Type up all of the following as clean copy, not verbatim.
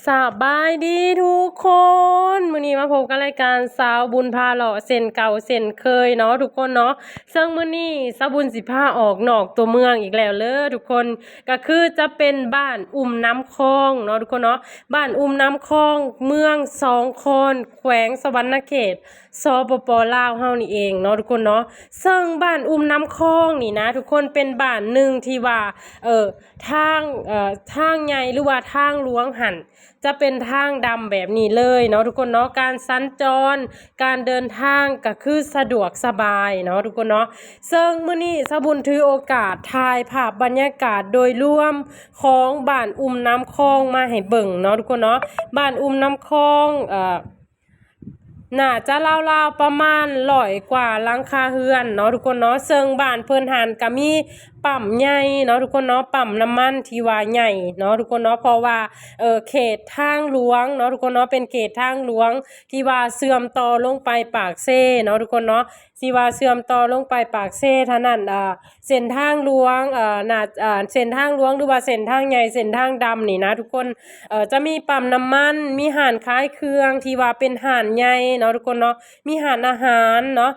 สบายดีทุกคนมื้อนี้มาพบกับรายการสาวบุญพาเลาะเส้นเก่าเส้นเคยเนาะทุกคนเนาะซึ่งมื้อนี้สาวบุญสิพาออกนอกตัวเมืองอีกแล้วทุกคนก็คือจะเป็นบ้านอุ้มน้ำคองเนาะทุกคนเนาะบ้านอุ้มน้ำคองเมืองสองคอนแขวงสวรรณเขตสปป.ลาวเฮานี่เองเนาะทุกคนเนาะซึ่งบ้านอุ้มน้ำคองนี่นะทุกคนเป็นบ้านหนึ่งที่ว่าทางใหญ่หรือว่าทางหลวงหันจะเป็นทางดำแบบนี้เลยเนาะทุกคนเนาะการสัญจรการเดินทางก็คือสะดวกสบายเนาะทุกคนเนาะซึ่งมื้อนี้สะบุญถือโอกาสถ่ายภาพบรรยากาศโดยรวมของบ้านอุ้มน้ำคองมาให้เบิ่งเนาะทุกคนเนาะบ้านอุ้มน้ำคองน่าจะราวๆประมาณ100 กว่าหลังคาเรือนเนาะทุกคนเนาะซึ่งบ้านเพิ่นหันก็มีปั๊มใหญ่เนาะทุกคนเนาะปั๊มน้ำมันที่ว่าใหญ่เนาะทุกคนเนาะเพราะว่าเขตทางหลวงเนาะทุกคนเนาะเป็นเขตทางหลวงที่ว่าเชื่อมต่อลงไปปากเซ่เนาะทุกคนเนาะที่ว่าเชื่อมต่อลงไปปากเซ่เท่านั้นเส้นทางหลวงเส้นทางหลวงหรือว่าเส้นทางใหญ่เส้นทางดำนี่นะทุกคนจะมีปั๊มน้ำมันมีห้านขายเครื่องที่ว่าเป็นห้านใหญ่เนาะทุกคนเนาะมีห้านอาหารเนาะ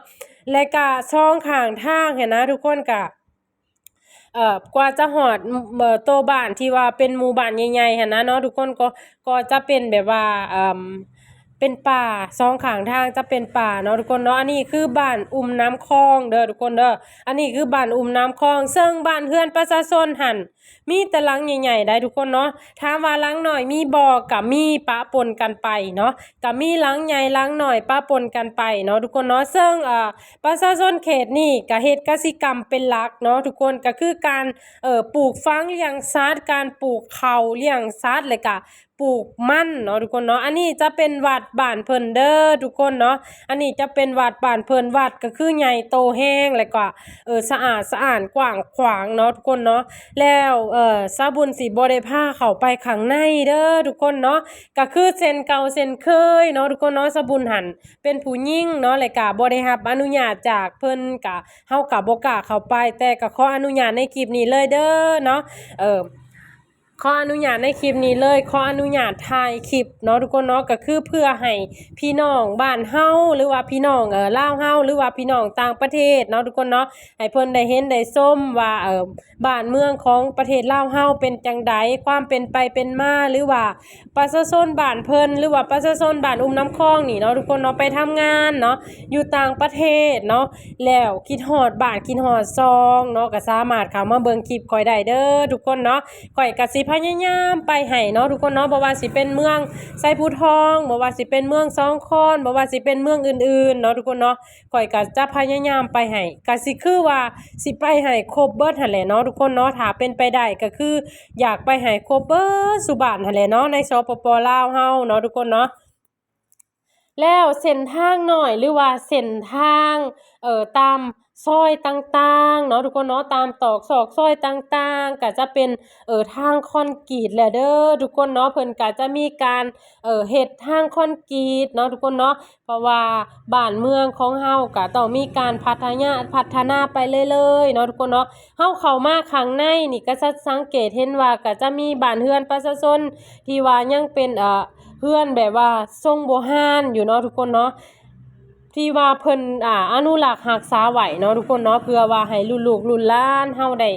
และก็ช่องข้างทางเห็นนะทุกคนก็กว่าจะหอดโตบ้านที่ว่าเป็นหมู่บ้านใหญ่ๆหั่นนะเนาะทุกคนก็จะเป็นแบบว่าเป็นป่าสองข้างทางจะเป็นป่าเนาะทุกคนเนาะอันนี้คือบ้านอุ้มน้ำคองเด้อทุกคนเด้ออันนี้คือบ้านอุ้มน้ำคองซึ่งบ้านเฮือนประชาชนหั่นมีแต่หลังใหญ่ๆได้ทุกคนเนาะถามว่าหลังหน่อยมีบ่ก็มีปะปนกันไปเนาะก็มีหลังใหญ่หลังหน่อยปะปนกันไปเนาะทุกคนเนาะซึ่งประชาชนเขตนี่ก็เฮ็ดกสิกรรมเป็นหลักเนาะทุกคนก็คือการปลูกฝังเลี้ยงสัตว์การปลูกข้าวเลี้ยงสัตว์เลยก็ปลูกมันเนาะทุกคนเนาะอันนี้จะเป็นวัดบ้านเพิ่นเด้อทุกคนเนาะอันนี้จะเป็นวัดบ้านเพิ่นวัดก็คือใหญ่โตแห้งแล้วก็สะอาดสะอ้านกว้างขวางเนาะทุกคนเนาะแล้วสาบุญสิบ่ได้พาเข้าไปข้างในเด้อทุกคนเนาะก็คือเส้นเก่าเส้นเคยเนาะทุกคนเนาะสาบุญหันเป็นผู้หญิงเนาะแล้วก็บ่ได้รับอนุญาตจากเพิ่นก็เฮาก็บ่กล้าเข้าไปแต่ก็ขออนุญาตในคลิปนี้เลยเด้อเนาะขออนุญาตในคลิปนี้เลยขออนุญาตถ่ายคลิปเนาะทุกคนเนาะก็คือเพื่อให้พี่น้องบ้านเฮาหรือว่าพี่น้องลาวเฮาหรือว่าพี่น้องต่างประเทศเนาะทุกคนเนาะให้เพิ่นได้เห็นได้ชมว่าบ้านเมืองของประเทศลาวเฮาเป็นจังใดความเป็นไปเป็นมาหรือว่าประชาชนบ้านเพิ่นหรือว่าประชาชนบ้านอุ้มน้ำคองนี่เนาะทุกคนเนาะไปทำงานเนาะอยู่ต่างประเทศเนาะแล้วคิดฮอดบ้านคิดฮอดซองเนาะก็สามารถเข้ามาเบิ่งคลิปข่อยได้เด้อทุกคนเนาะข่อยก็สิพยายามไปให้เนาะทุกคนเนาะบ่ว่าสิเป็นเมืองไซภูทองบ่ว่าสิเป็นเมืองสองคอนบ่ว่าสิเป็นเมืองอื่นๆเนาะทุกคนเนาะข่อยก็จะพยายามไปให้ก็สิคือว่าสิไปให้ครบเบิดหั่นแหละเนาะทุกคนเนาะถ้าเป็นไปได้ก็คืออยากไปให้ครบเบิดสุบ้านหั่นแหละเนาะในสปป.ลาวเฮาเนาะทุกคนเนาะแล้วเส้นทางหน่อยหรือว่าเส้นทางตามซอยต่างๆเนาะทุกคนเนาะตามตอกซอกซอยต่างๆก็จะเป็นทางคอนกรีตแหละเด้อทุกคนเนาะเพิ่นก็จะมีการเฮ็ดทางคอนกรีตเนาะทุกคนเนาะเพราะว่าบ้านเมืองของเฮาก็ต้องมีการพัฒนาไปเรื่อยๆเนาะทุกคนเนาะเฮาเข้ามาข้างในนี่ก็จะสังเกตเห็นว่าก็จะมีบ้านเรือนประชาชนที่ว่ายังเป็นเพื่อนแบบว่าทรงโบราณอยู่เนาะทุกคนเนาะที่ว่าเพิ่นอนุรักษ์รักษาไว้เนาะทุกคนเนาะเพื่อว่าให้รุ่นลูกรุ่นหลานเฮาได้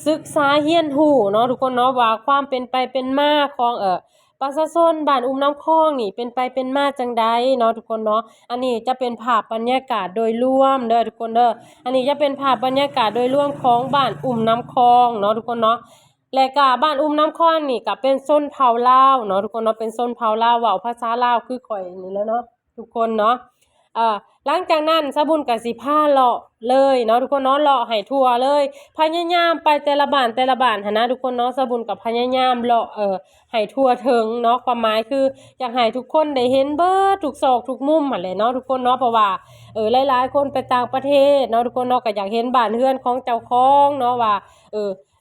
ศึกษาเรียนรู้เนาะทุกคนเนาะว่าความเป็นไปเป็นมาของประชาชนบ้านอุ้มน้ำคองนี่เป็นไปเป็นมาจังใดเนาะทุกคนเนาะอันนี้จะเป็นภาพบรรยากาศโดยรวมเด้อทุกคนเด้ออันนี้จะเป็นภาพบรรยากาศโดยรวมของบ้านอุ้มน้ำคองเนาะทุกคนเนาะและก็บ้านอุ้มน้ำคองนี่ก็เป็นชนเผ่าลาวเนาะทุกคนเนาะเป็นชนเผ่าลาวเว้าภาษาลาวคือข่อยนี่แหล้วเนาะทุกคนเนาะหลังจากนั้นสะบุญก็สิพาเลาะเลยเนาะทุกคนเนาะเลาะให้ทั่วเลยพยายามไปแต่ละบ้านหันนะทุกคนเนาะสะบุญกับพยายามเลาะให้ทั่วถึงเนาะความหมายคืออยากให้ทุกคนได้เห็นเบิดทุกซอกทุกมุมหั่นแหละเนาะทุกคนเนาะเพราะว่าหลายๆคนไปต่างประเทศเนาะทุกคนเนาะก็อยากเห็นบ้านเรือนของเจ้าของเนาะว่า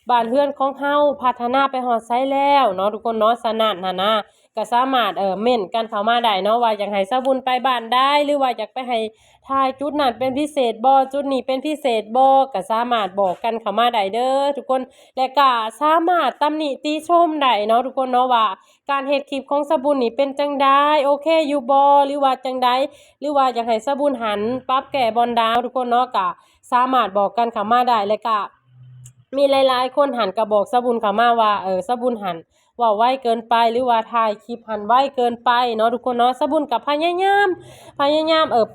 บ้านเรือนของเฮาพัฒนาไปฮอดไสแล้วเนาะทุกคนเนาะฉะนั้นหั่นนะ ก็สามารถเม่นกันเข้ามาได้เนาะว่าอยากให้สาวบุญไปบ้านได้หรือว่าอยากไปให้ถ่ายจุดนั้นเป็นพิเศษบ่จุดนี้เป็นพิเศษบ่ก็สามารถบอกกันเข้ามาได้เด้อทุกคนและก็สามารถตำหนิติชมได้เนาะทุกคนเนาะว่าการเฮ็ดคลิปของสาวบุญนี่เป็นจังไดโอเคอยู่บ่หรือว่าจังไดหรือว่าอยากให้สาวบุญหันปรับแก้บอนดาวทุกคนเนาะก็สามารถบอกกันเข้ามาได้และก็มีหลายๆคนหันก็บอกสาวบุญเข้ามาว่าสาวบุญหันเว้าไวเกินไปหรือว่าถ่ายคลิปหันไวเกินไปเนาะทุกคนเนาะสาวบุญก็พยายาม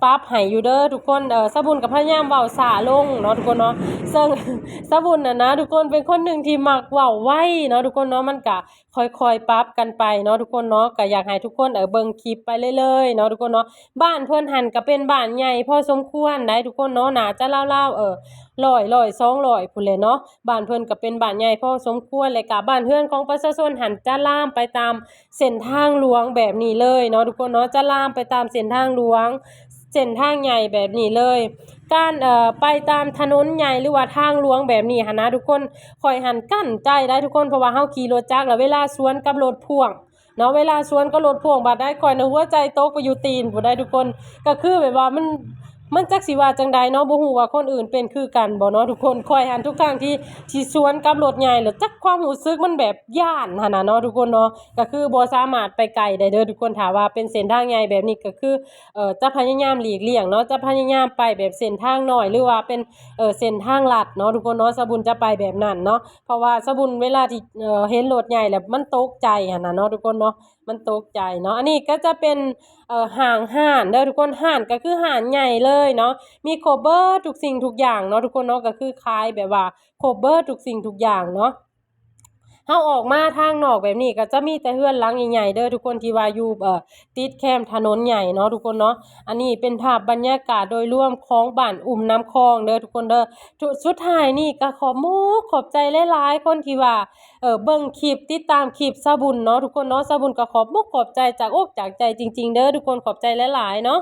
ปรับให้อยู่เด้อทุกคนสาวบุญก็พยายามเว้าช้าลงเนาะทุกคนเนาะซึ่ง สาวบุญนะทุกคนเป็นคนหนึ่งที่มักเว้าไวเนาะทุกคนเนาะมันก็ค่อยๆปรับกันไปเนาะทุกคนเนาะก็อยากให้ทุกคนเบิ่งคลิปไปเรื่อยๆเนาะทุกคนเนาะบ้านเพิ่นหันก็เป็นบ้านใหญ่พอสมควรได้ทุกคนเนาะน่าจะราวๆ100 200พุ่นแหละเนาะบ้านเพิ่นก็เป็นบ้านใหญ่พอสมควรและก็บ้านเรือนของประชาชนหันจะลามไปตามเส้นทางหลวงแบบนี้เลยเนาะทุกคนเนาะจะลามไปตามเส้นทางหลวงเส้นทางใหญ่แบบนี้เลยการไปตามถนนใหญ่หรือว่าทางหลวงแบบนี้หันนะทุกคนคอยหันกั้นใจได้ทุกคนเพราะว่าเฮาขี่รถจักรแล้วเวลาสวนกับรถพ่วงเนาะเวลาสวนกับรถพ่วงบัดได้คอยในหัวใจตกไปอยู่ตีนบ่ได้ทุกคนก็คือแบบว่ามันจักสิว่าจังใดเนาะบ่ฮู้ว่าคนอื่นเป็นคือกันบ่เนาะทุกคนคอยหันทุกครั้งที่สวนกับรถใหญ่แล้วจักความรู้สึกมันแบบย้านหั่นน่ะเนาะทุกคนเนาะก็คือบ่สามารถไปไกลได้เด้อทุกคนถ้าว่าเป็นเส้นทางใหญ่แบบนี้ก็คือจะพยายามหลีกเลี่ยงเนาะจะพยายามไปแบบเส้นทางน้อยหรือว่าเป็นเส้นทางลัดเนาะทุกคนเนาะสะบุญจะไปแบบนั้นเนาะเพราะว่าสะบุญเวลาที่เห็นรถใหญ่แล้วมันตกใจหั่นน่ะเนาะทุกคนเนาะมันตกใจเนาะอันนี้ก็จะเป็นห้านเด้อทุกคนห้านก็คือห้านใหญ่เลยเนาะมีครบเบิดทุกสิ่งทุกอย่างเนาะทุกคนเนาะก็คือขายแบบว่าครบเบิดทุกสิ่งทุกอย่างเนาะเฮาออกมาทางนอกแบบนี้ก็จะมีแต่เรือนหลังใหญ่ๆเด้อทุกคนที่ว่าอยู่ติดแคมถนนใหญ่เนาะทุกคนเนาะอันนี้เป็นภาพบรรยากาศโดยรวมของบ้านอุ้มน้ำคลองเด้อทุกคนเด้อสุดท้ายนี่ก็ขอบใจหลายๆคนที่ว่าเบิ่งคลิปติดตามคลิปสะบุญเนาะทุกคนเนาะสะบุญก็ขอบใจจากอกจากใจจริงๆเด้อทุกคนขอบใจหลายๆเนาะ